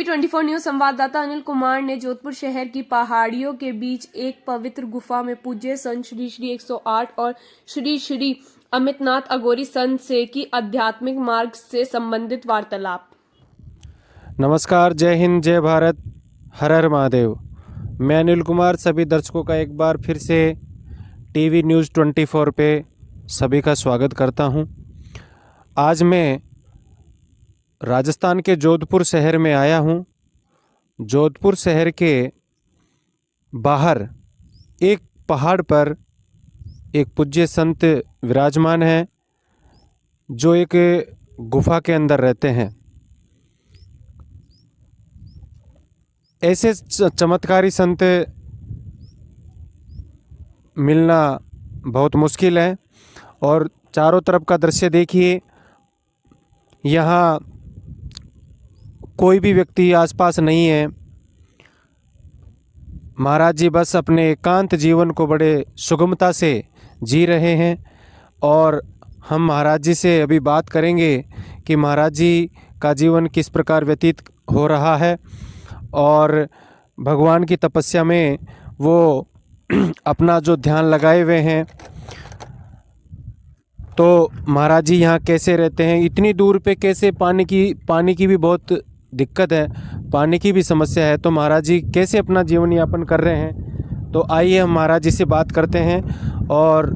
टीवी24 news संवाददाता अनिल कुमार ने जोधपुर शहर की पहाड़ियों के बीच एक पवित्र गुफा में पूज्य संत श्री श्री 108 और श्री श्री अमितनाथ अघोरी संत से की आध्यात्मिक मार्ग से संबंधित वार्तालाप। नमस्कार, जय हिंद, जय भारत, हर हर महादेव। मैं अनिल कुमार सभी दर्शकों का एक बार फिर से टीवी न्यूज़ 24 पे सभी का स्वागत करता हूं। आज मैं राजस्थान के जोधपुर शहर में आया हूं। जोधपुर शहर के बाहर एक पहाड़ पर एक पूज्य संत विराजमान हैं, जो एक गुफा के अंदर रहते हैं। ऐसे चमत्कारी संत मिलना बहुत मुश्किल है। और चारों तरफ का दृश्य देखिए, यहाँ कोई भी व्यक्ति आसपास नहीं है। महाराज जी बस अपने एकांत जीवन को बड़े सुगमता से जी रहे हैं। और हम महाराज जी से अभी बात करेंगे कि महाराज जी का जीवन किस प्रकार व्यतीत हो रहा है और भगवान की तपस्या में वो अपना जो ध्यान लगाए हुए हैं। तो महाराज जी यहाँ कैसे रहते हैं, इतनी दूर पे कैसे, पानी की भी बहुत दिक्कत है, पानी की भी समस्या है। तो महाराज जी कैसे अपना जीवन यापन कर रहे हैं, तो आइए हम महाराज जी से बात करते हैं और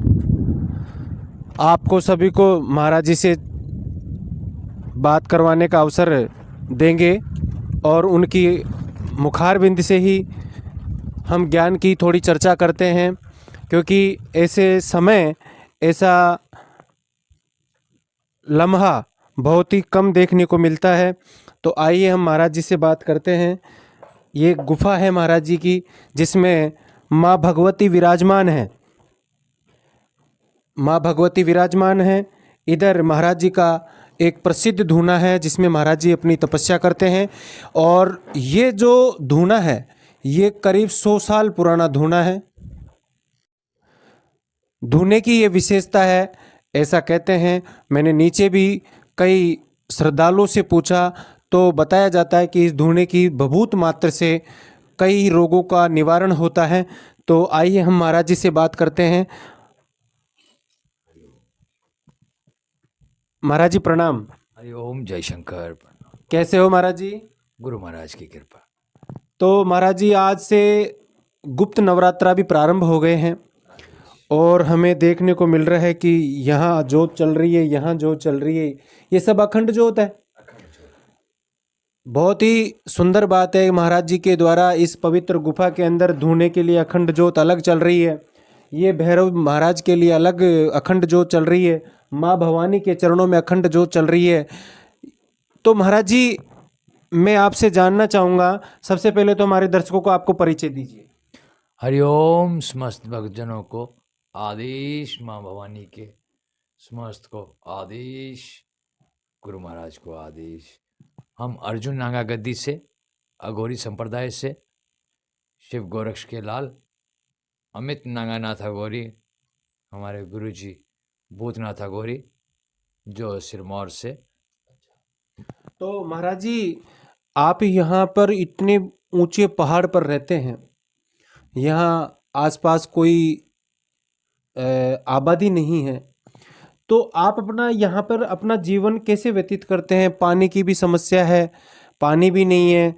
आपको सभी को महाराज जी से बात करवाने का अवसर देंगे। और उनकी मुखारबिंद से ही हम ज्ञान की थोड़ी चर्चा करते हैं, क्योंकि ऐसे समय, ऐसा लम्हा बहुत ही कम देखने को मिलता है। तो आइए हम महाराज जी से बात करते हैं। ये गुफा है महाराज जी की, जिसमें माँ भगवती विराजमान है। माँ भगवती विराजमान है। इधर महाराज जी का एक प्रसिद्ध धूना है, जिसमें महाराज जी अपनी तपस्या करते हैं। और ये जो धूना है, ये करीब 100 साल पुराना धूना है। धूने की ये विशेषता है, ऐसा कहते हैं। मैंने नीचे भी कई श्रद्धालुओं से पूछा तो बताया जाता है कि इस धूने की भभूत मात्र से कई रोगों का निवारण होता है। तो आइए हम महाराज जी से बात करते हैं। महाराज जी प्रणाम। हरि ओम, जय शंकर। कैसे हो महाराज जी? गुरु महाराज की कृपा। तो महाराज जी आज से गुप्त नवरात्रा भी प्रारंभ हो गए हैं और हमें देखने को मिल रहा है कि यहाँ जोत चल रही है, यहाँ जोत चल रही है। ये सब अखंड जोत है। बहुत ही सुंदर बात है, महाराज जी के द्वारा इस पवित्र गुफा के अंदर धूने के लिए अखंड जोत अलग चल रही है। ये भैरव महाराज के लिए अलग अखंड जोत चल रही है। माँ भवानी के चरणों में अखंड जोत चल रही है। तो महाराज जी, मैं आपसे जानना चाहूँगा, सबसे पहले तो हमारे दर्शकों को आपको परिचय दीजिए। हरि ओम। समस्त भक्तजनों को आदेश, माँ भवानी के समस्त को आदेश, गुरु महाराज को आदेश। हम अर्जुन नागा गद्दी से, अघोरी संप्रदाय से, शिव गोरक्ष के लाल अमित नागानाथ अघोरी, हमारे गुरु जी भूतनाथ अघोरी, जो सिरमौर से। तो महाराज जी, आप यहाँ पर इतने ऊंचे पहाड़ पर रहते हैं, यहाँ आसपास कोई आबादी नहीं है, तो आप अपना यहाँ पर अपना जीवन कैसे व्यतीत करते हैं? पानी की भी समस्या है, पानी भी नहीं है।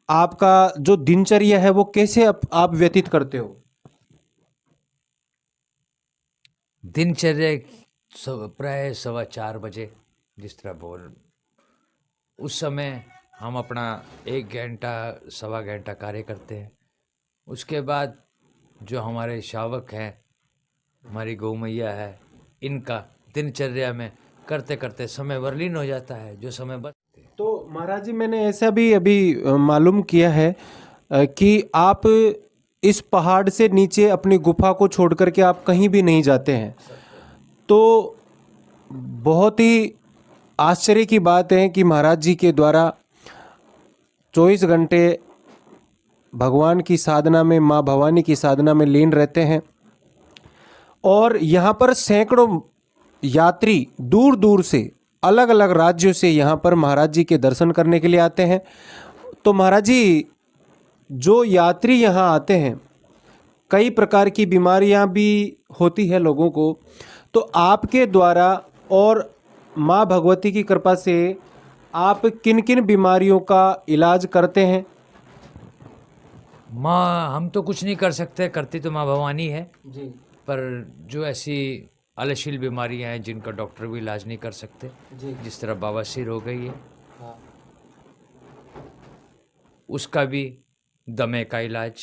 आपका जो दिनचर्या है वो कैसे आप व्यतीत करते हो? दिनचर्या प्राय 4:15 बजे, जिस तरह बोल, उस समय हम अपना 1 घंटा 1.25 घंटा कार्य करते हैं। उसके बाद जो हमारे शावक हैं, हमारी गौ मैया है, इनका दिनचर्या में करते करते समय वर्लीन हो जाता है, जो समय बचते। तो महाराज जी, मैंने ऐसा भी अभी मालूम किया है कि आप इस पहाड़ से नीचे अपनी गुफा को छोड़ करके आप कहीं भी नहीं जाते हैं। तो बहुत ही आश्चर्य की बात है कि महाराज जी के द्वारा 24 घंटे भगवान की साधना में, माँ भवानी की साधना में लीन रहते हैं। और यहाँ पर सैकड़ों यात्री दूर दूर से, अलग अलग राज्यों से यहाँ पर महाराज जी के दर्शन करने के लिए आते हैं। तो महाराज जी, जो यात्री यहाँ आते हैं, कई प्रकार की बीमारियां भी होती है लोगों को, तो आपके द्वारा और माँ भगवती की कृपा से आप किन किन बीमारियों का इलाज करते हैं? माँ, हम तो कुछ नहीं कर सकते, करती तो माँ भवानी है। जी पर जो ऐसी अलशील बीमारियां हैं जिनका डॉक्टर भी इलाज नहीं कर सकते, जी जिस तरह बवासीर हो गई है, हाँ उसका भी दमे का इलाज,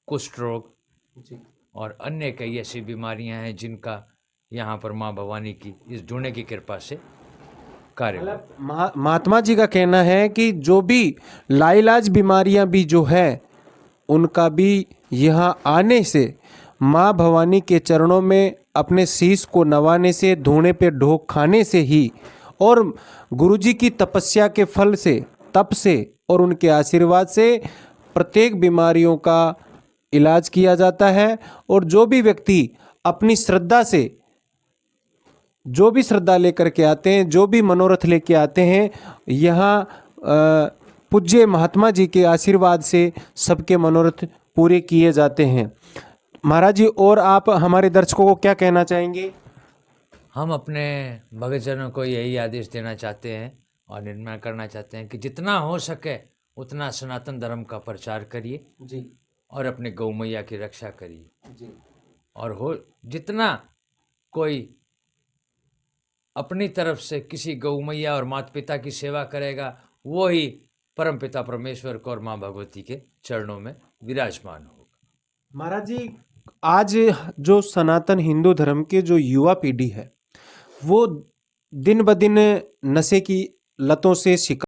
कुष्ठ रोग जी। और अन्य कई ऐसी बीमारियां हैं जिनका यहाँ पर माँ भवानी की इस ढूंढने की कृपा से कार्य होता है। मतलब महात्मा जी का कहना है कि जो भी लाइलाज बीमारियां भी जो है, उनका भी यहाँ आने से, माँ भवानी के चरणों में अपने शीश को नवाने से, धूने पे ढोक खाने से ही, और गुरुजी की तपस्या के फल से, तप से और उनके आशीर्वाद से प्रत्येक बीमारियों का इलाज किया जाता है। और जो भी व्यक्ति अपनी श्रद्धा से, जो भी श्रद्धा लेकर के आते हैं, जो भी मनोरथ लेके आते हैं, यहाँ पूज्य महात्मा जी के आशीर्वाद से सबके मनोरथ पूरे किए जाते हैं। महाराज जी, और आप हमारे दर्शकों को क्या कहना चाहेंगे? हम अपने भक्तजनों को यही आदेश देना चाहते हैं और निर्णय करना चाहते हैं कि जितना हो सके उतना सनातन धर्म का प्रचार करिए जी और अपने गौ मैया की रक्षा करिए। जी और हो जितना कोई अपनी तरफ से किसी गौ मैया और माता पिता की सेवा करेगा, वो ही परम पिता परमेश्वर को और माँ भगवती के चरणों में विराजमान होगा। महाराज जी, आज जो सनातन हिंदू धर्म के जो युवा पीढ़ी है, वो दिन ब दिन नशे की लतों से शिकार